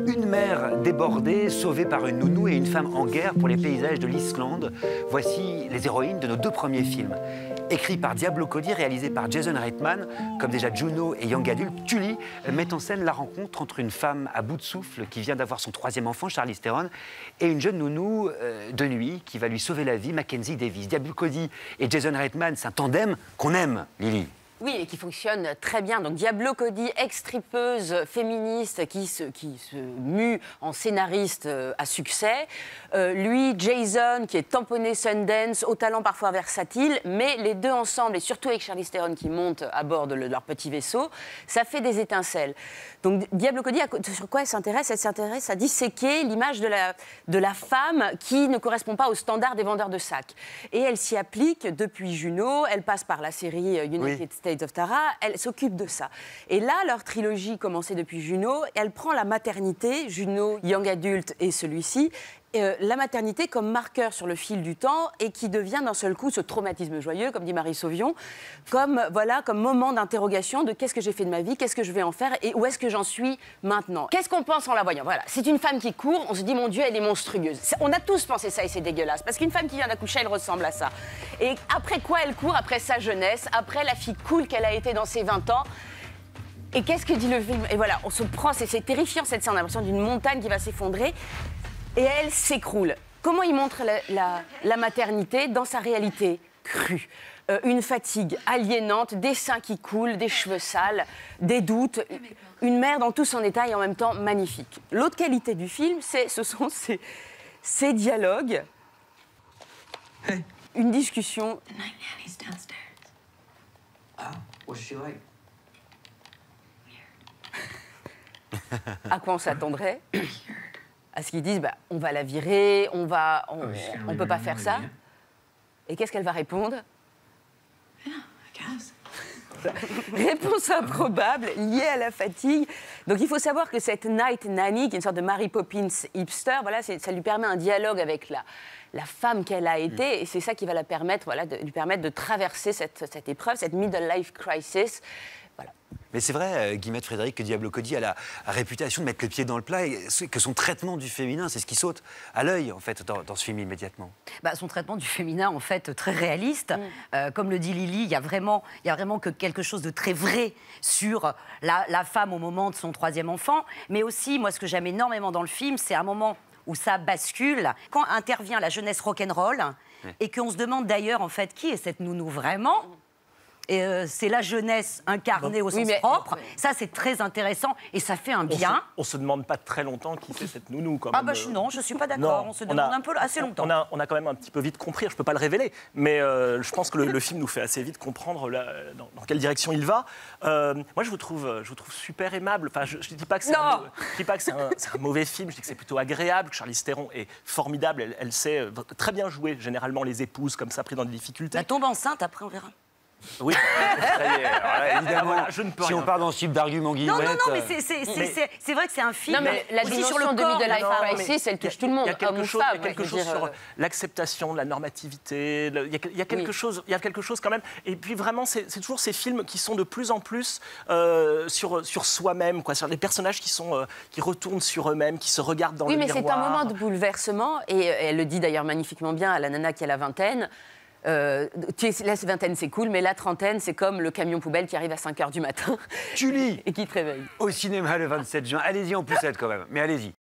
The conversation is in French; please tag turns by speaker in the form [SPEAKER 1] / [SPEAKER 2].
[SPEAKER 1] Une mère débordée, sauvée par une nounou et une femme en guerre pour les paysages de l'Islande. Voici les héroïnes de nos deux premiers films. Écrit par Diablo Cody, réalisé par Jason Reitman, comme déjà Juno et Young Adult, Tully met en scène la rencontre entre une femme à bout de souffle qui vient d'avoir son troisième enfant, Charlize Theron, et une jeune nounou de nuit qui va lui sauver la vie, Mackenzie Davis. Diablo Cody et Jason Reitman, c'est un tandem qu'on aime, Lily.
[SPEAKER 2] Oui, et qui fonctionne très bien. Donc Diablo Cody, ex-tripeuse féministe qui se mue en scénariste à succès. Lui, Jason, qui est tamponné Sundance, au talent parfois versatile, mais les deux ensemble, et surtout avec Charlize Theron qui monte à bord de leur petit vaisseau, ça fait des étincelles. Donc Diablo Cody, sur quoi elle s'intéresse? Elle s'intéresse à disséquer l'image de la femme qui ne correspond pas aux standards des vendeurs de sacs. Et elle s'y applique depuis Juno, elle passe par la série United States of Tara, elle s'occupe de ça. Et là, leur trilogie commencée depuis Juno, elle prend la maternité, Juno, Young Adult et celui-ci, la maternité comme marqueur sur le fil du temps et qui devient d'un seul coup ce traumatisme joyeux, comme dit Marie Sauvion, comme moment d'interrogation de qu'est-ce que j'ai fait de ma vie, qu'est-ce que je vais en faire et où est-ce que j'en suis maintenant. Qu'est-ce qu'on pense en la voyant? Voilà, c'est une femme qui court, on se dit mon Dieu, elle est monstrueuse. On a tous pensé ça et c'est dégueulasse parce qu'une femme qui vient d'accoucher, elle ressemble à ça. Et après quoi elle court? Après sa jeunesse, après la fille cool qu'elle a été dans ses 20 ans. Et qu'est-ce que dit le film? Et voilà, on se prend, c'est terrifiant cette scène, on a l'impression d'une montagne qui va s'effondrer. Et elle s'écroule. Comment il montre la maternité dans sa réalité crue? Une fatigue aliénante, des seins qui coulent, des cheveux sales, des doutes, une mère dans tout son état et en même temps magnifique. L'autre qualité du film, ce sont ces dialogues, une discussion.
[SPEAKER 3] The night nanny's downstairs. Oh, what's she like?
[SPEAKER 2] À quoi on s'attendrait? À ce qu'ils disent, on va la virer, on peut pas faire ça. Et qu'est-ce qu'elle va répondre?
[SPEAKER 3] Yeah, I guess.
[SPEAKER 2] Réponse improbable, liée à la fatigue. Donc il faut savoir que cette Night Nanny, qui est une sorte de Mary Poppins hipster, voilà, ça lui permet un dialogue avec la femme qu'elle a été, et c'est ça qui va lui permettre de traverser cette épreuve, cette middle life crisis. Voilà.
[SPEAKER 1] Mais c'est vrai, Guillemette Frédéric, que Diablo Cody a la réputation de mettre le pied dans le plat et que son traitement du féminin, c'est ce qui saute à l'œil, en fait, dans ce film immédiatement.
[SPEAKER 4] Son traitement du féminin, en fait, très réaliste. Comme le dit Lily, il y a vraiment que quelque chose de très vrai sur la femme au moment de son troisième enfant. Mais aussi, moi, ce que j'aime énormément dans le film, c'est un moment où ça bascule, quand intervient la jeunesse rock'n'roll, et qu'on se demande d'ailleurs, en fait, qui est cette nounou vraiment? Et c'est la jeunesse incarnée au sens propre. Ça, c'est très intéressant et ça fait un bien.
[SPEAKER 5] On se demande pas très longtemps qui c'est cette nounou. Quand même.
[SPEAKER 4] Non, je suis pas d'accord. On se demande un peu assez longtemps.
[SPEAKER 5] On a quand même un petit peu vite compris. Je peux pas le révéler, mais je pense que le film nous fait assez vite comprendre dans quelle direction il va. Moi, je vous trouve super aimable. Enfin, je dis pas que c'est un mauvais film. Je dis que c'est plutôt agréable. Que Charlize Theron est formidable. Elle sait très bien jouer généralement les épouses comme ça, pris dans des difficultés.
[SPEAKER 4] Elle tombe enceinte. Après, on verra.
[SPEAKER 5] Oui,
[SPEAKER 1] évidemment,
[SPEAKER 5] je ne peux
[SPEAKER 1] si
[SPEAKER 5] rien.
[SPEAKER 1] on part dans ce type d'argument, Guillemette...
[SPEAKER 4] Non, mais c'est vrai que c'est un film...
[SPEAKER 2] Non, mais la dimension de middle life crisis, elle touche tout le monde, homme ou femme.
[SPEAKER 5] Il y a quelque chose sur l'acceptation de la normativité, il y a quelque chose quand même. Et puis vraiment, c'est toujours ces films qui sont de plus en plus sur soi-même, sur les personnages qui retournent sur eux-mêmes, qui se regardent dans le miroir.
[SPEAKER 2] Oui, mais c'est un moment de bouleversement, et elle le dit d'ailleurs magnifiquement bien à la nana qui a la vingtaine. La vingtaine, c'est cool, mais la trentaine, c'est comme le camion poubelle qui arrive à 5h du matin.
[SPEAKER 1] Tully
[SPEAKER 2] et qui te réveille.
[SPEAKER 1] Au cinéma le 27 juin. Allez-y en poussette quand même, mais allez-y.